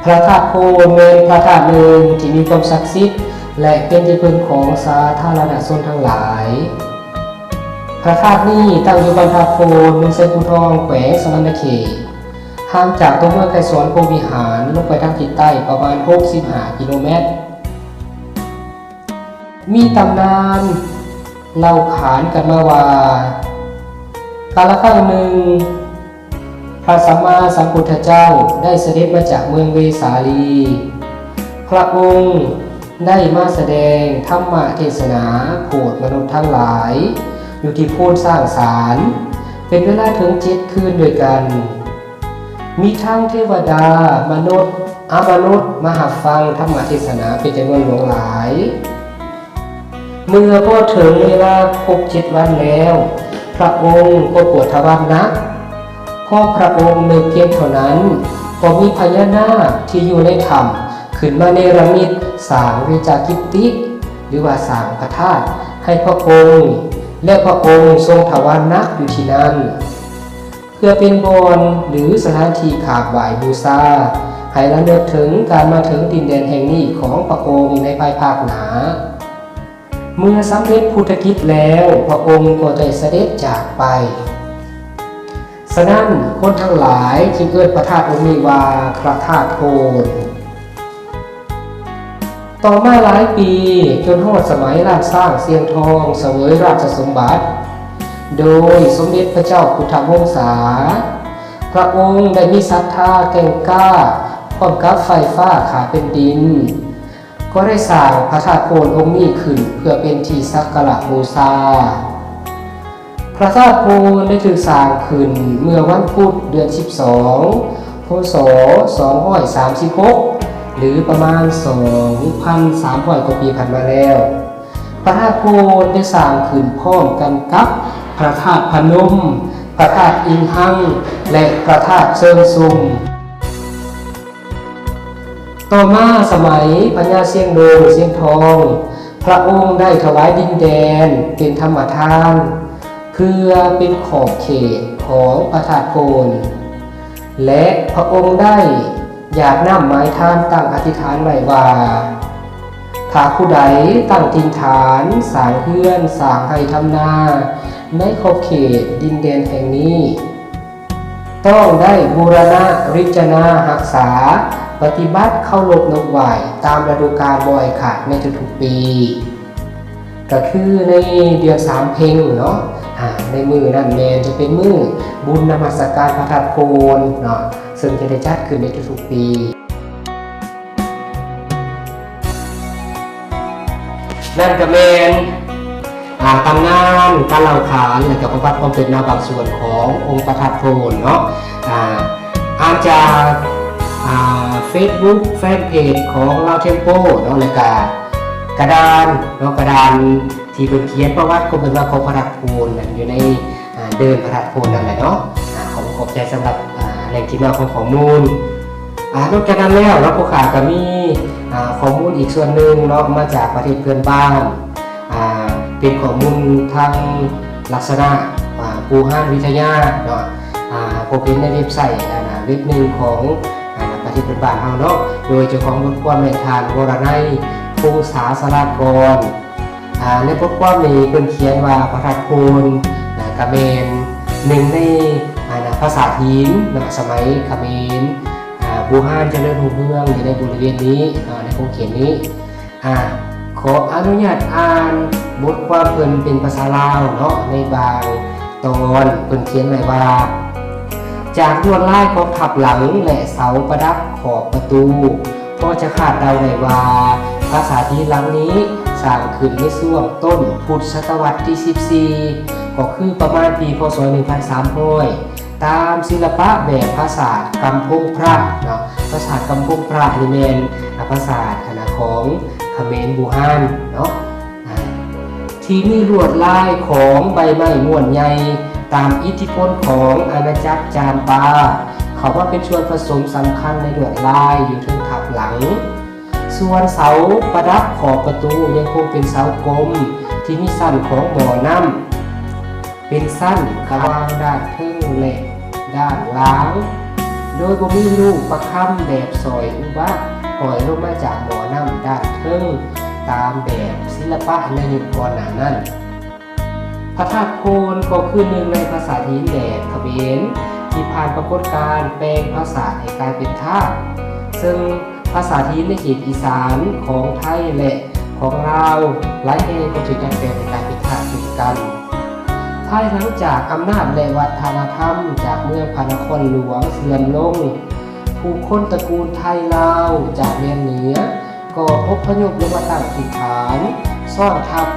พระธาตุโพนเป็นพระธาตุหนึ่งที่มีความศักดิ์สิทธิ์และเป็นที่พึ่งของสาธารณชนทั้งหลายพระธาตุนี้ตั้งอยู่บนพระธาตุโพนเมืองไซภูทองแขวงสะวรรณเขตห่างจากตัวเมืองไกรสอนโพธิ์วิหารลงไปทางทิศใต้ประมาณ65 กิโลเมตรมีตำนานเล่าขานกันมาว่ากาลครั้งหนึ่งพระสัมมาสัมพุทธเจ้าได้เสด็จมาจากเมืองเวสาลีพระองค์ได้มาแสดงธรรมเทศนาโปรดมนุษย์ทั้งหลายอยู่ที่โพนสร้างสารเป็นเวลาถึง7 คืนด้วยกันมีทั้งเทวดามนุษย์อมนุษย์มาหับฟังธรรมเทศนาเป็นจำนวนหลายเมื่อพอถึงเวลาครบ7 วันแล้วพระองค์ก็ปวดทวารนักพอพระองค์นึกเพียงเท่านั้นก็มีพญานาคที่อยู่ในถ้ำขึ้นมาเนรมิตสร้างเวจากิตติหรือว่าสร้างพระธาตุให้พระองค์และพระองค์ทรงทวารนักอยู่ที่นั่นเพื่อเป็นบอนหรือสถานที่กราบไหว้บูชาให้ระลึกถึงการมาถึงดินแดนแห่งนี้ของพระองค์ในภายภาคหน้าเมื่อสำเร็จพุทธกิจแล้วพระองค์ก็ได้เสด็จจากไปฉะนั้นคนทั้งหลายจึงเอิ้นพระธาตุองค์นี้ว่าพระธาตุโพนต่อมาหลายปีจนฮอดสมัยราชสร้างเสียงทองเสวยราชสมบัติโดยสมเด็จพระเจ้าพุทธวงศาพระองค์ได้มีศรัทธาแก่งกล้าพร้อมกับไฟฟ้าขาเป็นดินก็ได้สร้างพระธาตุโพนองค์นี้ขึ้นเพื่อเป็นที่สักการะบูชาพระธาตุโพนได้ถูกสร้างขึ้นเมื่อวันพุธเดือน12 พ.ศ. 236หรือประมาณ 2,300 กว่าปีผ่านมาแล้วพระธาตุโพนได้สร้างขึ้นพร้อมกันกับพระธาตุพนมพระธาตุอินทังและพระธาตุเชิงซุมต่อมาสมัยพญาเสียงโดงเสียงทองพระองค์ได้ถวายดินแดนเป็นธรรมทานเพื่อเป็นขอบเขตของพระธาตุโพนและพระองค์ได้อยากนำไม้ทานตั้งอธิษฐานไว้ว่าถ้าผู้ใดตั้งถิ่นฐานสร้างเรือนสร้างไร่ทำนาในขอบเขตดินแดนแห่งนี้ต้องได้บูรณะริจนารักษาปฏิบัติเข้ารบนกไหวตามฤดูกาลบ่อยขาดในทุกๆปีก็คือในเดือน3 เพ็งเนาะในมือนั่นแมนจะเป็นมือบุญนมัสการพระธาตุโพนเนาะซึ่งจะได้จัดขึ้นในทุกๆปีนั่นก็แมนตำนานการเล่าขานและกับประวัติความเป็นมาบางส่วนขององค์พระธาตุโพนเนาะอาจจะFacebook แฟนเพจของเราเทมโปเนาะและกระดานเนาะกระดานที่เป็นเขียนประวัติก็เป็นว่าของพระธาตุโพนอยู่ในเดินพระธาตุโพนนั่นแหละเนาะขอบใจสำหรับแหล่งที่มาของข้อมูลนอกจากนั้นแล้วเราผู้ข่าวก็มีข้อมูลอีกส่วนหนึ่งเนาะมาจากประเทศเพื่อนบ้านเป็นข้อมูลทางลักษณะปูห้านวิทยาเนาะพบเห็นในเว็บไซต์เว็บหนึ่งของประเทศเพื่อนบ้านเราเนาะโดยเจ้าของบทความในทานวรนัยพงษาสารากรในบทความนี้เพิ่นเขียนว่าพระธาตุโพนกระเมนหนึ่งในภาษาจีนสมัยเขมรบูฮานเจริญรุ่งเรืองอยู่ในบริเวณนี้ในโครงเขียนนี้ขออนุญาตอ่านบทความเพิ่นเป็นภาษาลาวเนาะในบางตอนเพิ่นเขียนไว้ว่าจากลวดลายของทับหลังและเสาประดับขอบประตูก็จะคาดเดาได้ว่าภาษาจีนหลังนี้สร้างขึ้นในช่วงต้นพุทธศตวรรษที่14ก็คือประมาณปีพ.ศ. 1300ตามศิลปะแบบภาษากำพงพระเนาะภาษากำพงพระนี่แม่นภาษาคณะของเขมรบูฮานเนาะที่มีลวดลายของใบไม้ม้วนใหญ่ตามอิทธิพลของอาณาจักรจามปาเขาว่าเป็นส่วนผสมสำคัญในลวดลายอยู่ถึงทับหลังส่วนเสาประดับขอบประตูยังคงเป็นเสากลมที่มีสั้นของบ่อน้ำเป็นสั้นขวางด้านทึ่งและด้านล้าง โดยบ่มีลูกประค่ำแบบซอยอุบะปล่อยลงมาจากหมอน้ำด้านเทิงตามแบบศิลปะในยุคก่อนหน้านั้นพระธาตุโพนก็คือหนึ่งในภาษาถิ่นแดนเขมรที่ผ่านปรากฏการณ์แปลงภาษาให้กลายเป็นธาตุซึ่งภาษาถิ่นในเขตอีสานของไทยและของลาวหลายแห่งก็ถูกดัดแปลงให้กลายเป็นธาตุเช่นกันภายหลังจากอำนาจและวัฒนธรรมจากเมืองพระนครหลวงเสื่อมลงผู้คนตระกูลไทยลาวจากเมียนเหนือก็อพยพลงมาตั้งถิ่นฐานซ่อนทับ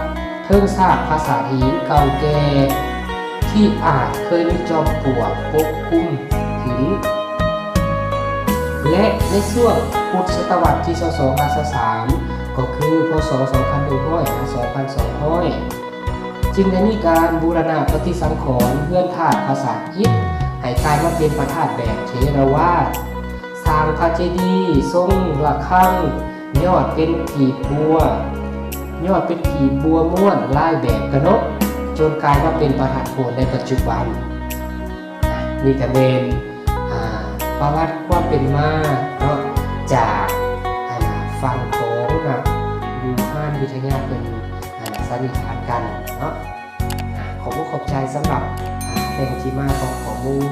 เทิงซากภาษาถิ่นเก่าแก่ที่อาจเคยมีจอมปลวกปกคลุมถึงและในช่วงพุทธศตวรรษที่2253ก็คือพศ2100-2200จึงได้มีการบูรณะปฏิสังขรณ์เพื่อนธาตุภาษาอิฐให้กลายมาเป็นพระธาตุแบบเทรวาสสร้างพระเจดีย์ทรงระฆังยอดเป็นกีบบัวม้วนลายแบบกระนกจนกลายมาเป็นพระธาตุโพนในปัจจุบันนี่ก็เป็นประวัติความเป็นมาเนาะจากฝั่งของบูฮานวิทยาเป็นสันนิษฐานกันเนาะขอบใจสำหรับแหล่งที่มาของข้อมูล